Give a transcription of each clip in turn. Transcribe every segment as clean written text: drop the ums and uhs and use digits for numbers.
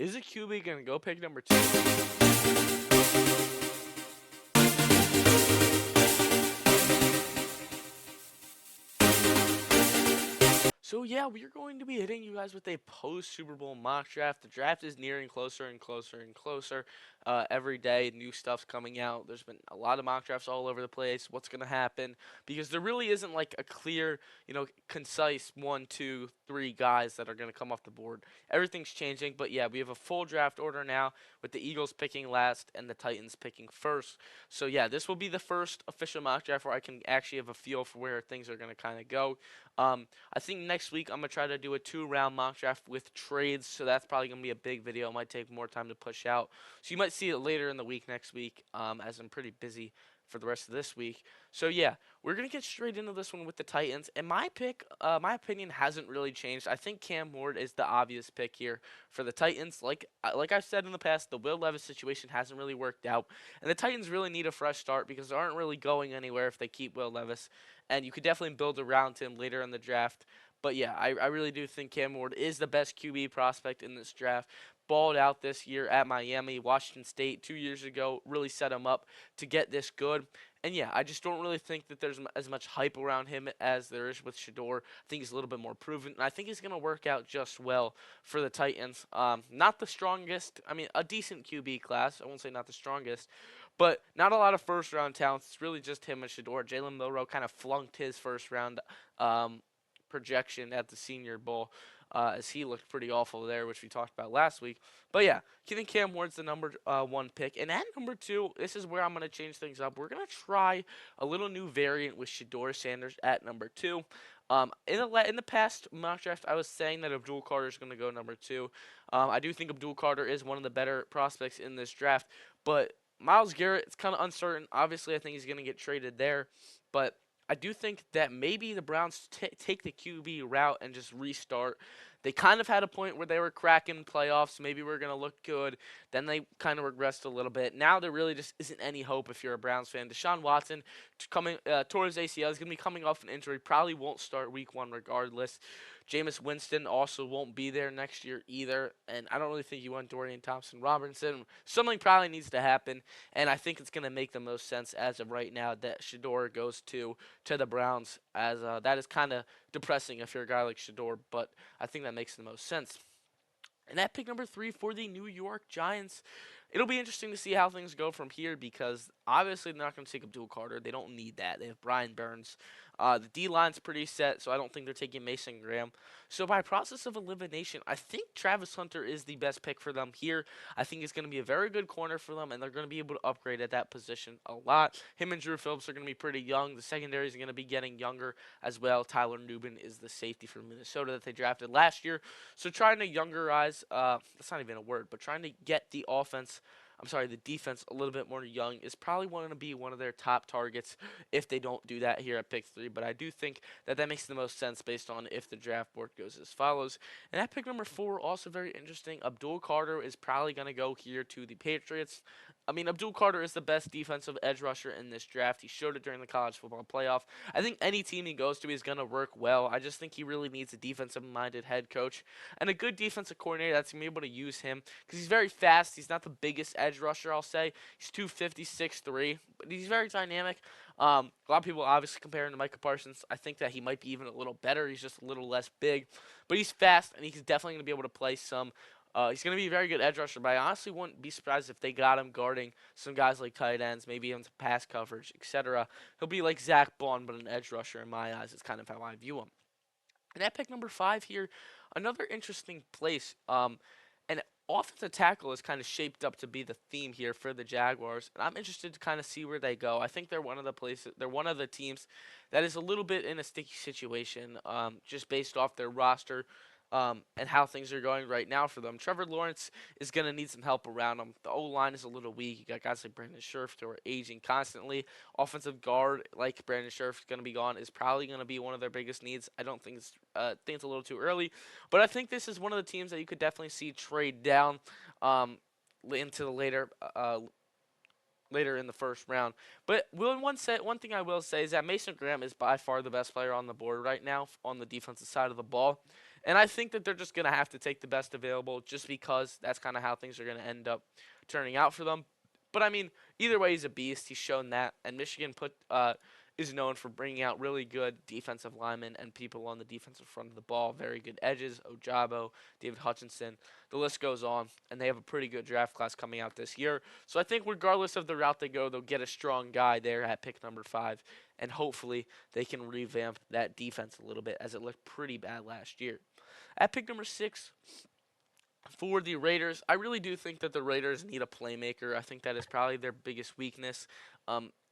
Is a QB going to go pick number two? So yeah, we are going to be hitting you guys with a post Super Bowl mock draft. The draft is nearing closer and closer and closer. Every day, new stuff's coming out. There's been a lot of mock drafts all over the place. What's going to happen? Because there really isn't like a clear, concise one, two, three guys that are going to come off the board. Everything's changing, but yeah, we have a full draft order now with the Eagles picking last and the Titans picking first. So yeah, this will be the first official mock draft where I can actually have a feel for where things are going to kind of go. I think next week I'm gonna try to do a 2-round mock draft with trades, so that's probably gonna be a big video. It might take more time to push out, so you might see it later in the week next week. As I'm pretty busy for the rest of this week. So yeah, we're gonna get straight into this one with the Titans. And my pick, my opinion hasn't really changed. I think Cam Ward is the obvious pick here for the Titans. Like I've said in the past, the Will Levis situation hasn't really worked out, and the Titans really need a fresh start because they aren't really going anywhere if they keep Will Levis. And you could definitely build around him later in the draft. But yeah, I really do think Cam Ward is the best QB prospect in this draft. Balled out this year at Miami, Washington State 2 years ago, really set him up to get this good. And yeah, I just don't really think that there's as much hype around him as there is with Shador. I think he's a little bit more proven, and I think he's going to work out just well for the Titans. Not the strongest, I mean, a decent QB class. I won't say not the strongest, but not a lot of first round talents. It's really just him and Shador. Jalen Milrow kind of flunked his first round um, projection at the Senior Bowl. As he looked pretty awful there, which we talked about last week. But yeah, I think Cam Ward's the number one pick. And at number two, this is where I'm going to change things up. We're going to try a little new variant with Shador Sanders at number two. In the past mock draft, I was saying that Abdul Carter is going to go number two. I do think Abdul Carter is one of the better prospects in this draft, but Myles Garrett, it's kind of uncertain. Obviously, I think he's going to get traded there, but I do think that maybe the Browns take the QB route and just restart. They kind of had a point where they were cracking playoffs. Maybe we're going to look good. Then they kind of regressed a little bit. Now there really just isn't any hope if you're a Browns fan. Deshaun Watson coming towards ACL is going to be coming off an injury. Probably won't start week one regardless. Jameis Winston also won't be there next year either. And I don't really think you want Dorian Thompson-Robinson. Something probably needs to happen. And I think it's going to make the most sense as of right now that Shador goes to the Browns, as that is kind of depressing if you're a guy like Shador, but I think that makes the most sense. And at pick number three for the New York Giants, it'll be interesting to see how things go from here because obviously they're not going to take Abdul Carter. They don't need that. They have Brian Burns. The D line's pretty set, so I don't think they're taking Mason Graham. So by process of elimination, I think Travis Hunter is the best pick for them here. I think he's going to be a very good corner for them, and they're going to be able to upgrade at that position a lot. Him and Drew Phillips are going to be pretty young. The secondary is going to be getting younger as well. Tyler Nubin is the safety from Minnesota that they drafted last year. So trying to youngerize, that's not even a word, but trying to get the defense a little bit more young is probably going to be one of their top targets if they don't do that here at pick three. But I do think that that makes the most sense based on if the draft board goes as follows. And at pick number four, also very interesting. Abdul Carter is probably going to go here to the Patriots. I mean, Abdul Carter is the best defensive edge rusher in this draft. He showed it during the college football playoff. I think any team he goes to is going to work well. I just think he really needs a defensive-minded head coach and a good defensive coordinator that's going to be able to use him because he's very fast. He's not the biggest edge rusher, I'll say. He's 250, 6'3", but he's very dynamic. A lot of people obviously compare him to Micah Parsons. I think that he might be even a little better. He's just a little less big, but he's fast, and he's definitely going to be able to play some. He's going to be a very good edge rusher, but I honestly wouldn't be surprised if they got him guarding some guys like tight ends, maybe even some pass coverage, etc. He'll be like Zach Bond, but an edge rusher in my eyes. Is kind of how I view him. And at pick number five here, another interesting place. And offensive tackle is kind of shaped up to be the theme here for the Jaguars, and I'm interested to kind of see where they go. I think they're one of the teams that is a little bit in a sticky situation, just based off their roster. And how things are going right now for them. Trevor Lawrence is going to need some help around him. The O-line is a little weak. You got guys like Brandon Scherf who are aging constantly. Offensive guard like Brandon Scherf is going to be gone is probably going to be one of their biggest needs. I don't think it's a little too early, but I think this is one of the teams that you could definitely see trade down into the later in the first round. But one thing I will say is that Mason Graham is by far the best player on the board right now on the defensive side of the ball. And I think that they're just going to have to take the best available just because that's kind of how things are going to end up turning out for them. But I mean, either way, he's a beast. He's shown that, and Michigan is known for bringing out really good defensive linemen and people on the defensive front of the ball. Very good edges, Ojabo, David Hutchinson. The list goes on, and they have a pretty good draft class coming out this year. So I think regardless of the route they go, they'll get a strong guy there at pick number 5, and hopefully they can revamp that defense a little bit as it looked pretty bad last year. At pick number 6, for the Raiders, I really do think that the Raiders need a playmaker. I think that is probably their biggest weakness.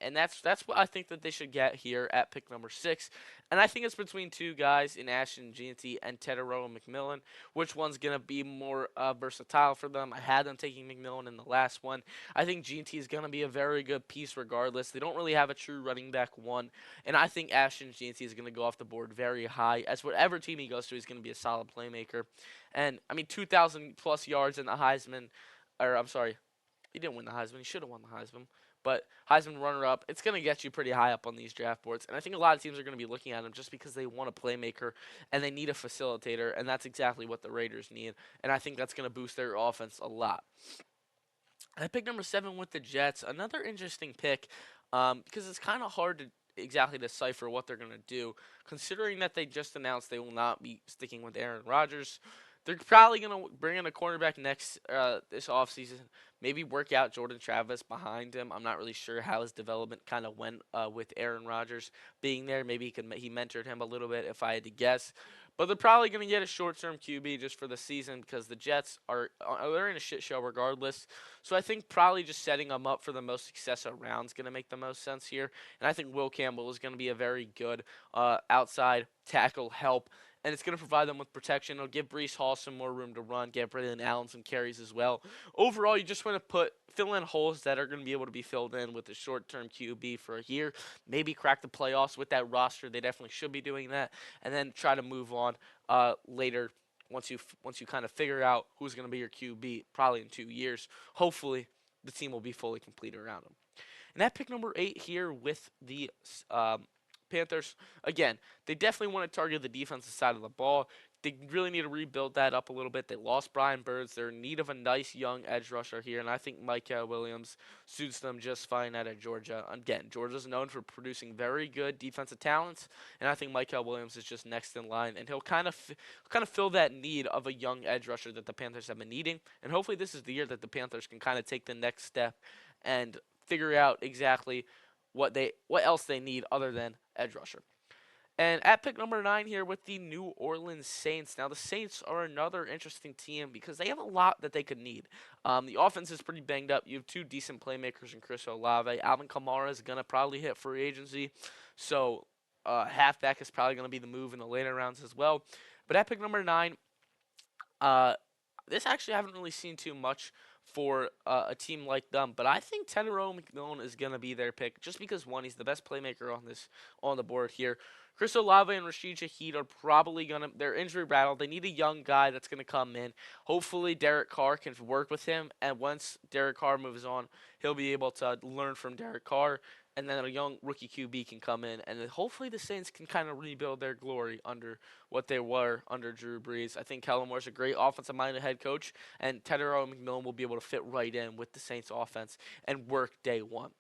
And that's what I think that they should get here at pick number 6. And I think it's between two guys in Ashton Jeanty and Tetairoa McMillan. Which one's going to be more versatile for them? I had them taking McMillan in the last one. I think Jeanty is going to be a very good piece regardless. They don't really have a true running back one. And I think Ashton Jeanty is going to go off the board very high. As whatever team he goes to, he's going to be a solid playmaker. And, I mean, 2,000 plus yards in the Heisman. Or, I'm sorry, he didn't win the Heisman. He should have won the Heisman. But Heisman runner-up, it's going to get you pretty high up on these draft boards. And I think a lot of teams are going to be looking at him just because they want a playmaker and they need a facilitator. And that's exactly what the Raiders need. And I think that's going to boost their offense a lot. I picked number 7 with the Jets. Another interesting pick because it's kind of hard to exactly decipher what they're going to do, considering that they just announced they will not be sticking with Aaron Rodgers. They're probably going to bring in a cornerback next this offseason. Maybe work out Jordan Travis behind him. I'm not really sure how his development kind of went with Aaron Rodgers being there. Maybe he mentored him a little bit if I had to guess. But they're probably going to get a short-term QB just for the season because the Jets they're in a shit show regardless. So I think probably just setting them up for the most success around is going to make the most sense here. And I think Will Campbell is going to be a very good outside tackle help. And it's going to provide them with protection. It'll give Breece Hall some more room to run, get Braylon Allen some carries as well. Overall, you just want to fill in holes that are going to be able to be filled in with a short-term QB for a year. Maybe crack the playoffs with that roster. They definitely should be doing that. And then try to move on later once you kind of figure out who's going to be your QB, probably in 2 years. Hopefully, the team will be fully complete around him. And at pick number 8 here with the Panthers, again, they definitely want to target the defensive side of the ball. They really need to rebuild that up a little bit. They lost Brian Burns. They're in need of a nice young edge rusher here, and I think Micah Williams suits them just fine out of Georgia. Again, Georgia's known for producing very good defensive talents, and I think Micah Williams is just next in line, and he'll kind of fill that need of a young edge rusher that the Panthers have been needing. And hopefully, this is the year that the Panthers can kind of take the next step and figure out exactly what else they need other than edge rusher. And at pick number 9 here with the New Orleans Saints. Now, the Saints are another interesting team because they have a lot that they could need. The offense is pretty banged up. You have 2 decent playmakers in Chris Olave. Alvin Kamara is going to probably hit free agency. So, halfback is probably going to be the move in the later rounds as well. But at pick number 9, this actually I haven't really seen too much for a team like them, but I think Tetairoa McMillan is going to be their pick just because, one, he's the best playmaker on the board here. Chris Olave and Rashid Shaheed are probably going to – they're injury rattled. They need a young guy that's going to come in. Hopefully Derek Carr can work with him, and once Derek Carr moves on, he'll be able to learn from Derek Carr, and then a young rookie QB can come in, and then hopefully the Saints can kind of rebuild their glory under what they were under Drew Brees. I think Kellen Moore's a great offensive-minded head coach, and Tetairoa McMillan will be able to fit right in with the Saints offense and work day one.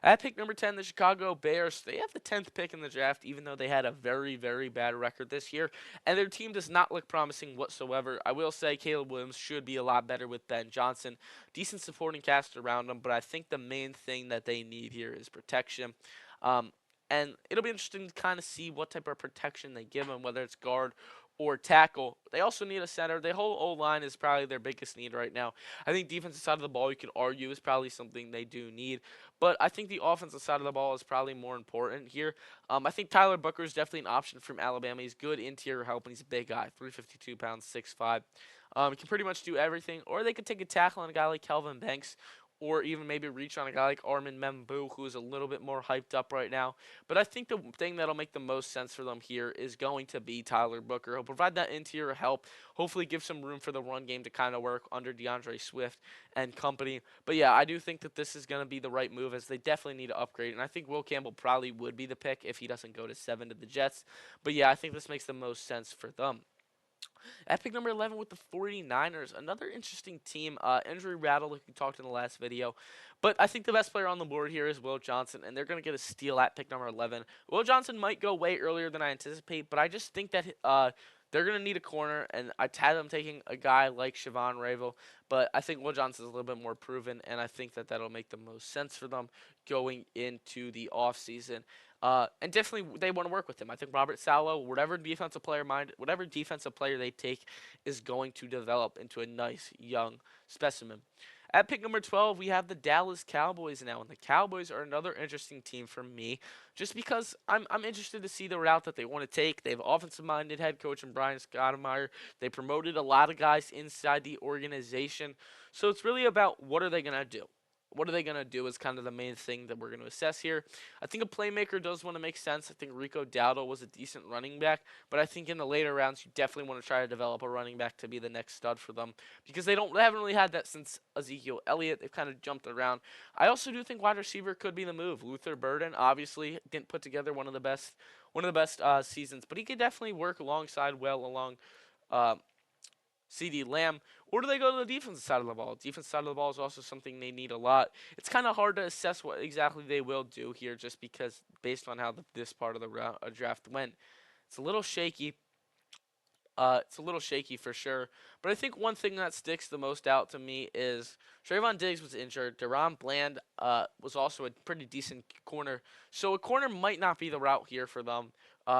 At pick number 10, the Chicago Bears, they have the 10th pick in the draft, even though they had a very, very bad record this year. And their team does not look promising whatsoever. I will say Caleb Williams should be a lot better with Ben Johnson. Decent supporting cast around him, but I think the main thing that they need here is protection. And it'll be interesting to kind of see what type of protection they give him, whether it's guard or tackle. They also need a center. Their whole O-line is probably their biggest need right now. I think defensive side of the ball, you could argue, is probably something they do need. But I think the offensive side of the ball is probably more important here. I think Tyler Booker is definitely an option from Alabama. He's good interior help, and he's a big guy, 352 pounds, 6'5". He can pretty much do everything. Or they could take a tackle on a guy like Kelvin Banks, or even maybe reach on a guy like Armin Membu, who is a little bit more hyped up right now. But I think the thing that'll make the most sense for them here is going to be Tyler Booker. He'll provide that interior help, hopefully give some room for the run game to kind of work under DeAndre Swift and company. But yeah, I do think that this is going to be the right move, as they definitely need to upgrade. And I think Will Campbell probably would be the pick if he doesn't go to 7 to the Jets. But yeah, I think this makes the most sense for them. At pick number 11 with the 49ers, another interesting team. Injury rattle, like we talked in the last video. But I think the best player on the board here is Will Johnson, and they're going to get a steal at pick number 11. Will Johnson might go way earlier than I anticipate, but I just think that they're going to need a corner, and I had them taking a guy like Siobhan Ravel. But I think Will Johnson is a little bit more proven, and I think that that'll make the most sense for them going into the offseason. And definitely they want to work with him. I think Robert Saleh, whatever defensive player they take, is going to develop into a nice young specimen. At pick number 12, we have the Dallas Cowboys now, and the Cowboys are another interesting team for me, just because I'm interested to see the route that they want to take. They have offensive-minded head coach and Brian Scottemeyer. They promoted a lot of guys inside the organization, so it's really about what are they gonna do. What are they going to do is kind of the main thing that we're going to assess here. I think a playmaker does want to make sense. I think Rico Dowdle was a decent running back, but I think in the later rounds you definitely want to try to develop a running back to be the next stud for them because they haven't really had that since Ezekiel Elliott. They've kind of jumped around. I also do think wide receiver could be the move. Luther Burden obviously didn't put together one of the best seasons, but he could definitely work along CD Lamb, or do they go to the defensive side of the ball? Defensive side of the ball is also something they need a lot. It's kind of hard to assess what exactly they will do here just because based on how this part of the draft went. It's a little shaky. It's a little shaky for sure. But I think one thing that sticks the most out to me is Trayvon Diggs was injured. Deron Bland was also a pretty decent corner. So a corner might not be the route here for them.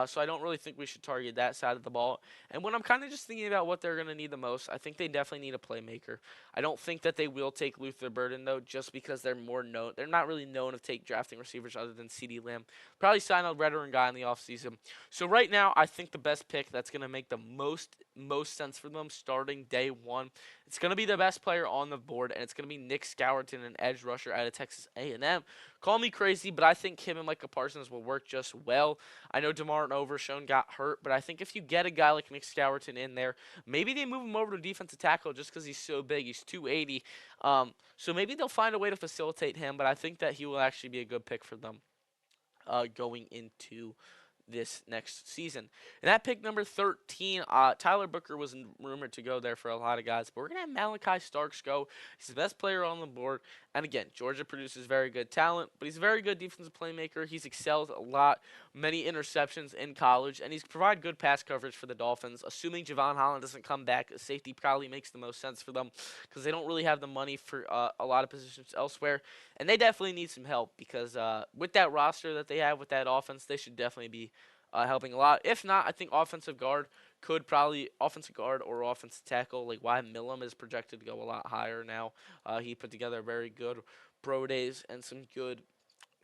So I don't really think we should target that side of the ball. And when I'm kind of just thinking about what they're going to need the most, I think they definitely need a playmaker. I don't think that they will take Luther Burden, though, just because they're more known. They're not really known to take drafting receivers other than CeeDee Lamb. Probably sign a veteran guy in the offseason. So right now, I think the best pick that's going to make the most sense for them starting day one, it's going to be the best player on the board, and it's going to be Nick Scourton, an edge rusher out of Texas A&M. Call me crazy, but I think him and Micah Parsons will work just well. I know DeMartin Overshown got hurt, but I think if you get a guy like Nick Scourton in there, maybe they move him over to defensive tackle just because he's so big. He's 280. So maybe they'll find a way to facilitate him, but I think that he will actually be a good pick for them going into this next season. And at pick number 13, Tyler Booker was rumored to go there for a lot of guys, but we're going to have Malachi Starks go. He's the best player on the board. And again, Georgia produces very good talent, but he's a very good defensive playmaker. He's excelled a lot, many interceptions in college, and he's provided good pass coverage for the Dolphins. Assuming Javon Holland doesn't come back, a safety probably makes the most sense for them because they don't really have the money for a lot of positions elsewhere. And they definitely need some help because with that roster that they have with that offense, they should definitely be helping a lot. If not, I think offensive guard or offensive tackle. Like Wyatt Millum is projected to go a lot higher now. He put together a very good pro days and some good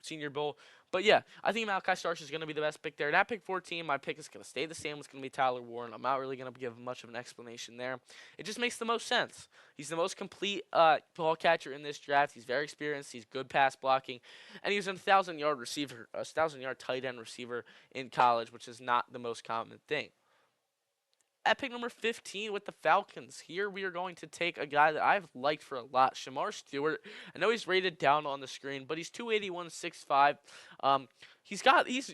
Senior Bowl. But yeah, I think Malachi Starks is going to be the best pick there. And at pick 14, my pick is going to stay the same. It's going to be Tyler Warren. I'm not really going to give much of an explanation there. It just makes the most sense. He's the most complete ball catcher in this draft. He's very experienced. He's good pass blocking. And he was a 1,000-yard tight end receiver in college, which is not the most common thing. At pick number 15 with the Falcons, here we are going to take a guy that I've liked for a lot, Shemar Stewart. I know he's rated down on the screen, but he's 281, 6'5".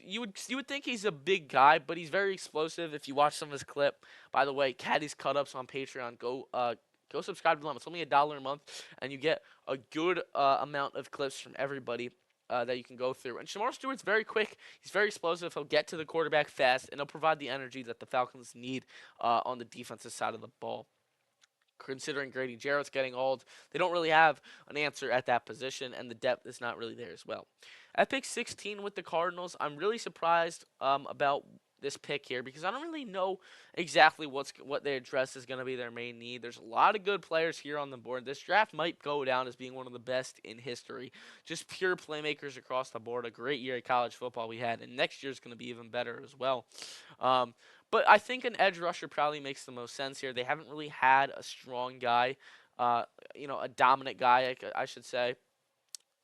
You would think he's a big guy, but he's very explosive. If you watch some of his clip, by the way, Caddy's cut ups on Patreon. Go subscribe to them. It's only $1 a month, and you get a good amount of clips from everybody that you can go through. And Shemar Stewart's very quick. He's very explosive. He'll get to the quarterback fast, and he'll provide the energy that the Falcons need on the defensive side of the ball. Considering Grady Jarrett's getting old, they don't really have an answer at that position, and the depth is not really there as well. At pick 16 with the Cardinals, I'm really surprised about this pick here because I don't really know exactly what they address is going to be their main need. There's a lot of good players here on the board. This draft might go down as being one of the best in history. Just pure playmakers across the board. A great year of college football we had, and next year is going to be even better as well. But I think an edge rusher probably makes the most sense here. They haven't really had a strong guy, a dominant guy, I should say.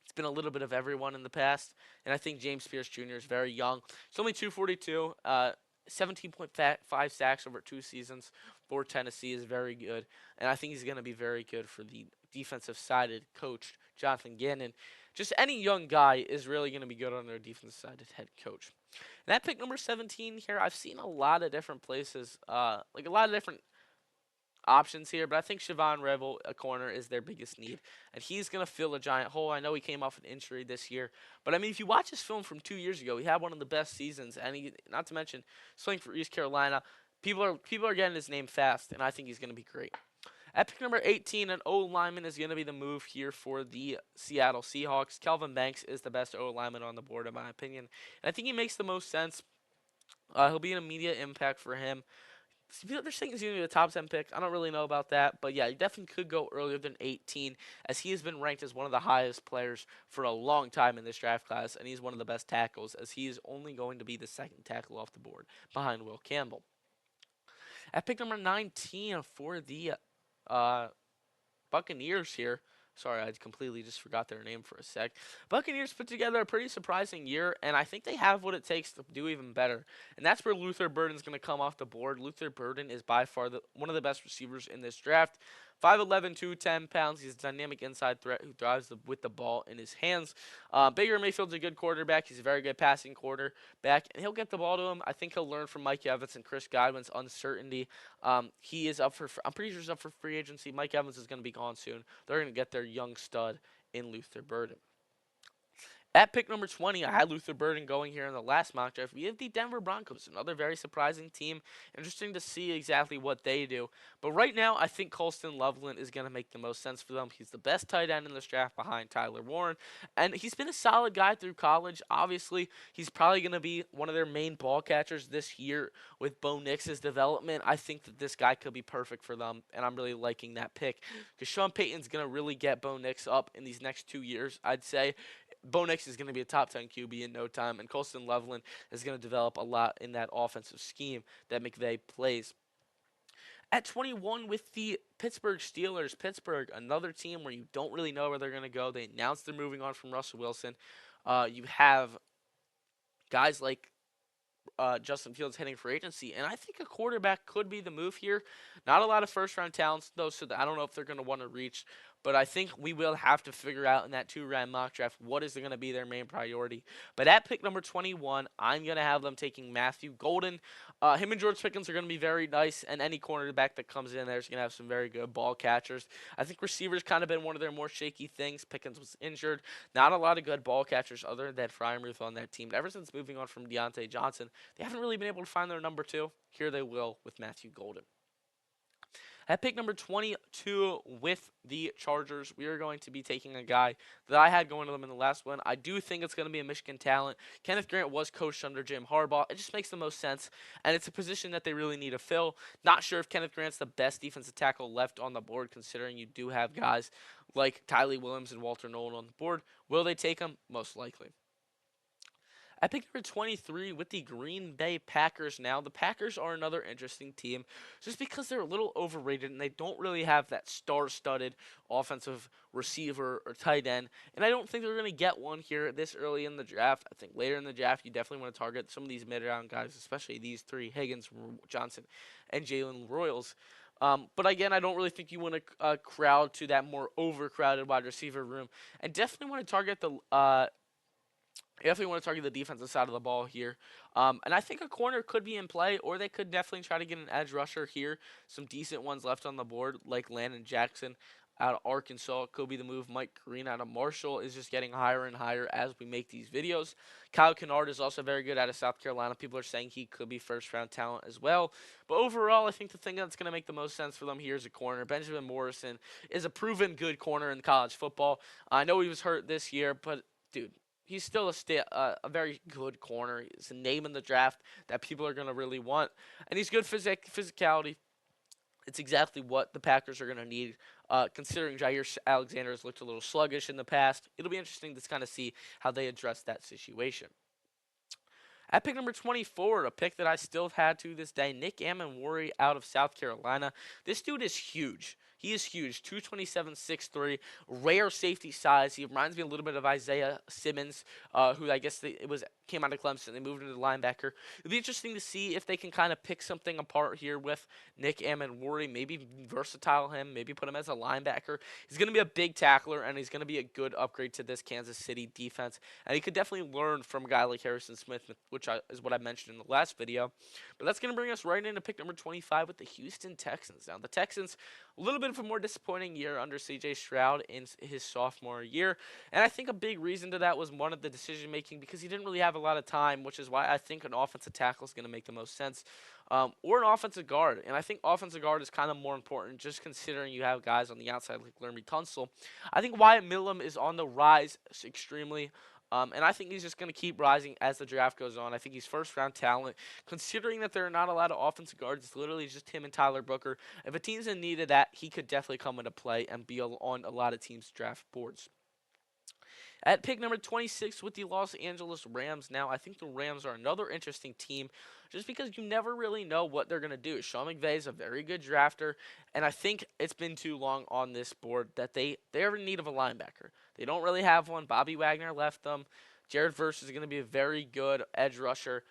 It's been a little bit of everyone in the past, and I think James Pierce Jr. is very young. He's only 242, 17.5 sacks over 2 seasons, for Tennessee is very good, and I think he's going to be very good for the defensive sided coach Jonathan Gannon. Just any young guy is really going to be good on their defensive sided head coach. And at pick number 17 here, I've seen a lot of different places, like a lot of different options here, but I think Siobhan Revel, a corner, is their biggest need, and he's gonna fill a giant hole. I know he came off an injury this year, but I mean, if you watch his film from 2 years ago, he had one of the best seasons, and he, not to mention, playing for East Carolina. People are getting his name fast, and I think he's gonna be great. At pick number 18, an O lineman is going to be the move here for the Seattle Seahawks. Kelvin Banks is the best O lineman on the board, in my opinion. And I think he makes the most sense. He'll be an immediate impact for him. They're saying he's going to be the top 10 pick. I don't really know about that. But yeah, he definitely could go earlier than 18, as he has been ranked as one of the highest players for a long time in this draft class. And he's one of the best tackles, as he is only going to be the second tackle off the board behind Will Campbell. At pick number 19 for the uh, Buccaneers here. Sorry, I completely just forgot their name for a sec. Buccaneers put together a pretty surprising year, and I think they have what it takes to do even better. And that's where Luther Burden's going to come off the board. Luther Burden is by far one of the best receivers in this draft. 5'11", 210 pounds. He's a dynamic inside threat who drives with the ball in his hands. Baker Mayfield's a good quarterback. He's a very good passing quarterback, and he'll get the ball to him. I think he'll learn from Mike Evans and Chris Godwin's uncertainty. He is up for. I'm pretty sure he's up for free agency. Mike Evans is going to be gone soon. They're going to get their young stud in Luther Burden. At pick number 20, I had Luther Burden going here in the last mock draft. We have the Denver Broncos, another very surprising team. Interesting to see exactly what they do. But right now, I think Colston Loveland is going to make the most sense for them. He's the best tight end in this draft behind Tyler Warren. And he's been a solid guy through college. Obviously, he's probably going to be one of their main ball catchers this year with Bo Nix's development. I think that this guy could be perfect for them, and I'm really liking that pick. Because Sean Payton's going to really get Bo Nix up in these next 2 years, I'd say. Bo Nix is going to be a top 10 QB in no time, and Colston Loveland is going to develop a lot in that offensive scheme that McVay plays. At 21 with the Pittsburgh Steelers. Pittsburgh, another team where you don't really know where they're going to go. They announced they're moving on from Russell Wilson. You have guys like Justin Fields heading for agency, and I think a quarterback could be the move here. Not a lot of first-round talents, though, so I don't know if they're going to want to reach, but I think we will have to figure out in that 2-round mock draft what is going to be their main priority. But at pick number 21, I'm going to have them taking Matthew Golden. Him and George Pickens are going to be very nice, and any cornerback that comes in there is going to have some very good ball catchers. I think receivers kind of been one of their more shaky things. Pickens was injured. Not a lot of good ball catchers other than Freiermuth on that team. Ever since moving on from Deontay Johnson, they haven't really been able to find their number 2. Here they will with Matthew Golden. At pick number 22 with the Chargers, we are going to be taking a guy that I had going to them in the last one. I do think it's going to be a Michigan talent. Kenneth Grant was coached under Jim Harbaugh. It just makes the most sense, and it's a position that they really need to fill. Not sure if Kenneth Grant's the best defensive tackle left on the board, considering you do have guys like Tylee Williams and Walter Nolan on the board. Will they take him? Most likely. At pick number 23 with the Green Bay Packers now. The Packers are another interesting team just because they're a little overrated and they don't really have that star-studded offensive receiver or tight end. And I don't think they're going to get one here this early in the draft. I think later in the draft you definitely want to target some of these mid-round guys, especially these 3, Higgins, Johnson, and Jalen Royals. But again, I don't really think you want to crowd to that more overcrowded wide receiver room. And definitely want to target the defensive side of the ball here. And I think a corner could be in play, or they could definitely try to get an edge rusher here. Some decent ones left on the board, like Landon Jackson out of Arkansas. Could be the move. Mike Green out of Marshall is just getting higher and higher as we make these videos. Kyle Kennard is also very good out of South Carolina. People are saying he could be first-round talent as well. But overall, I think the thing that's going to make the most sense for them here is a corner. Benjamin Morrison is a proven good corner in college football. I know he was hurt this year, but, dude, he's still a very good corner. He's a name in the draft that people are going to really want. And he's good physicality. It's exactly what the Packers are going to need, considering Jair Alexander has looked a little sluggish in the past. It'll be interesting to kind of see how they address that situation. At pick number 24, a pick that I still had to this day, Nick Amon-Wari out of South Carolina. This dude is huge. He is huge, 227, 6'3", rare safety size. He reminds me a little bit of Isaiah Simmons, who I guess it was came out of Clemson. They moved into the linebacker. It'll be interesting to see if they can kind of pick something apart here with Nick Amenwori. Maybe versatile him. Maybe put him as a linebacker. He's going to be a big tackler, and he's going to be a good upgrade to this Kansas City defense. And he could definitely learn from a guy like Harrison Smith, which is what I mentioned in the last video. But that's going to bring us right into pick number 25 with the Houston Texans. Now, the Texans, a little bit of a more disappointing year under C.J. Stroud in his sophomore year. And I think a big reason to that was one of the decision making because he didn't really have a lot of time, which is why I think an offensive tackle is going to make the most sense. Or an offensive guard. And I think offensive guard is kind of more important just considering you have guys on the outside like Laramie Tunsil. I think Wyatt Millum is on the rise extremely. And I think he's just going to keep rising as the draft goes on. I think he's first-round talent. Considering that there are not a lot of offensive guards, it's literally just him and Tyler Booker. If a team's in need of that, he could definitely come into play and be on a lot of teams' draft boards. At pick number 26 with the Los Angeles Rams. Now, I think the Rams are another interesting team just because you never really know what they're going to do. Sean McVay is a very good drafter, and I think it's been too long on this board that they're in need of a linebacker. They don't really have one. Bobby Wagner left them. Jared Verse is going to be a very good edge rusher.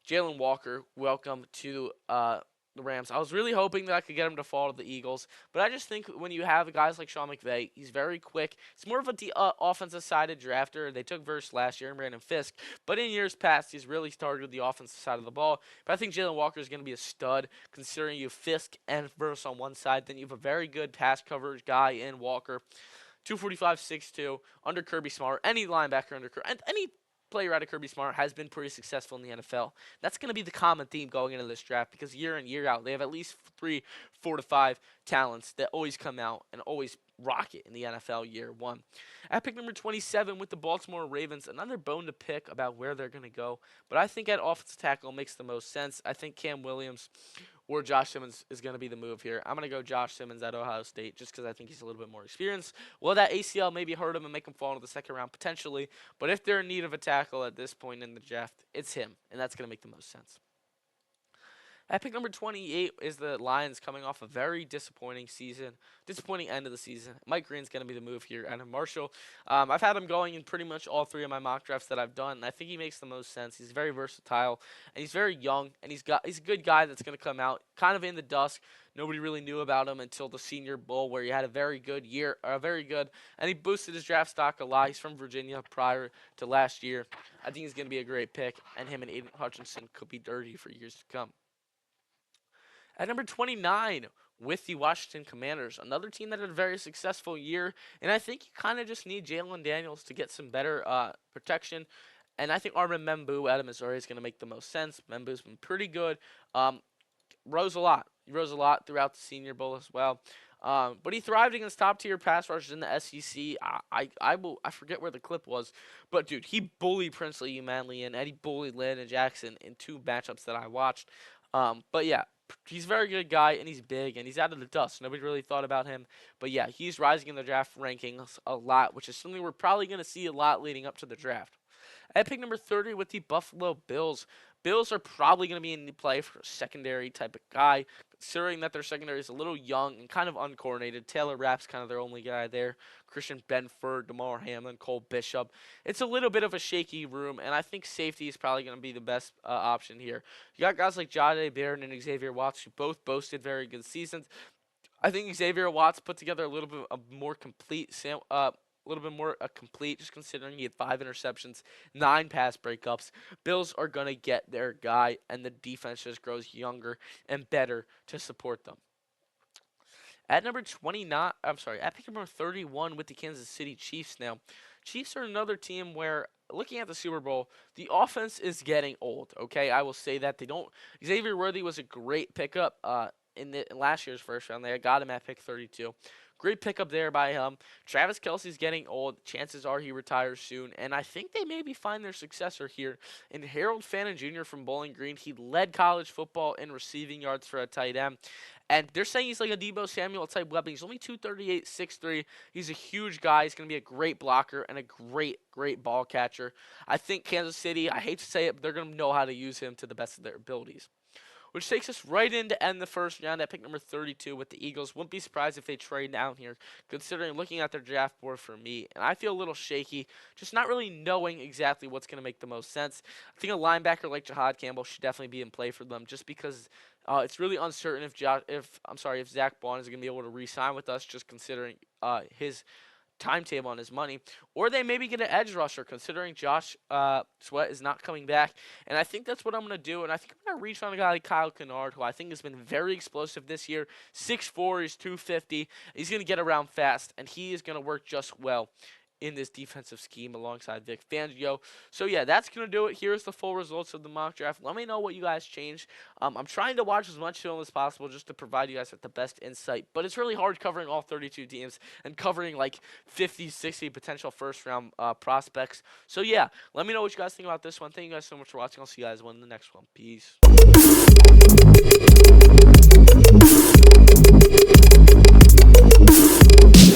Jalen Walker, welcome to the Rams. I was really hoping that I could get him to fall to the Eagles, but I just think when you have guys like Sean McVay, he's very quick. It's more of a offensive-sided drafter. They took Verse last year and Brandon Fisk, but in years past, he's really targeted the offensive side of the ball. But I think Jalen Walker is going to be a stud, considering you have Fisk and Verse on one side. Then you have a very good pass coverage guy in Walker. 245, 6'2", under Kirby Smart. Any linebacker under any player out of Kirby Smart has been pretty successful in the NFL. That's going to be the common theme going into this draft because year in, year out, they have at least 4 to 5 talents that always come out and always rock it in the NFL year one. At pick number 27 with the Baltimore Ravens, another bone to pick about where they're going to go. But I think at offensive tackle makes the most sense. I think Cam Williams or Josh Simmons is going to be the move here. I'm going to go Josh Simmons at Ohio State just because I think he's a little bit more experienced. Well, that ACL maybe hurt him and make him fall into the second round potentially. But if they're in need of a tackle at this point in the draft, it's him. And that's going to make the most sense. At pick number 28 is the Lions coming off a very disappointing end of the season. Mike Green's going to be the move here. Adam Marshall, I've had him going in pretty much all 3 of my mock drafts that I've done, and I think he makes the most sense. He's very versatile, and he's very young, and he's a good guy that's going to come out kind of in the dusk. Nobody really knew about him until the Senior Bowl, where he had a very good year, and he boosted his draft stock a lot. He's from Virginia prior to last year. I think he's going to be a great pick, and him and Aiden Hutchinson could be dirty for years to come. At number 29, with the Washington Commanders, another team that had a very successful year, and I think you kind of just need Jalen Daniels to get some better protection, and I think Armin Membu out of Missouri is going to make the most sense. Membu's been pretty good, rose a lot. He rose a lot throughout the Senior Bowl as well. But he thrived against top-tier pass rushers in the SEC. I forget where the clip was, but dude, he bullied Princely Umanly and Eddie bullied Landon Jackson in 2 matchups that I watched. But yeah, he's a very good guy, and he's big, and he's out of the dust. Nobody really thought about him. But yeah, he's rising in the draft rankings a lot, which is something we're probably going to see a lot leading up to the draft. At pick number 30 with the Buffalo Bills. Bills are probably going to be in the play for a secondary type of guy, considering that their secondary is a little young and kind of uncoordinated. Taylor Rapp's kind of their only guy there. Christian Benford, DeMar Hamlin, Cole Bishop. It's a little bit of a shaky room, and I think safety is probably going to be the best option here. You got guys like Jahdae Barron and Xavier Watts, who both boasted very good seasons. I think Xavier Watts put together a little bit of more complete complete, just considering he had 5 interceptions, 9 pass breakups. Bills are going to get their guy, and the defense just grows younger and better to support them. At pick number 31 with the Kansas City Chiefs now. Chiefs are another team where, looking at the Super Bowl, the offense is getting old, okay? I will say that. Xavier Worthy was a great pickup in last year's first round. They got him at pick 32. Great pickup there by him. Travis Kelce's getting old. Chances are he retires soon. And I think they maybe find their successor here in Harold Fannin Jr. from Bowling Green. He led college football in receiving yards for a tight end. And they're saying he's like a Deebo Samuel type weapon. He's only 238, 6'3". He's a huge guy. He's going to be a great blocker and a great, great ball catcher. I think Kansas City, I hate to say it, but they're going to know how to use him to the best of their abilities. which takes us right in to end the first round at pick number 32 with the Eagles. Wouldn't be surprised if they trade down here, considering looking at their draft board for me. And I feel a little shaky, just not really knowing exactly what's going to make the most sense. I think a linebacker like Jahad Campbell should definitely be in play for them, just because it's really uncertain if Zach Bond is going to be able to re-sign with us, just considering his timetable on his money, or they maybe get an edge rusher considering Josh Sweat is not coming back. And I think that's what I'm going to do. And I think I'm going to reach on a guy like Kyle Kennard, who I think has been very explosive this year. 6'4", he's 250. He's going to get around fast, and he is going to work just well in this defensive scheme alongside Vic Fangio. So yeah, that's going to do it. Here's the full results of the mock draft. Let me know what you guys changed. I'm trying to watch as much film as possible just to provide you guys with the best insight, but it's really hard covering all 32 teams and covering like 50, 60 potential first round prospects. So yeah, let me know what you guys think about this one. Thank you guys so much for watching. I'll see you guys in the next one. Peace.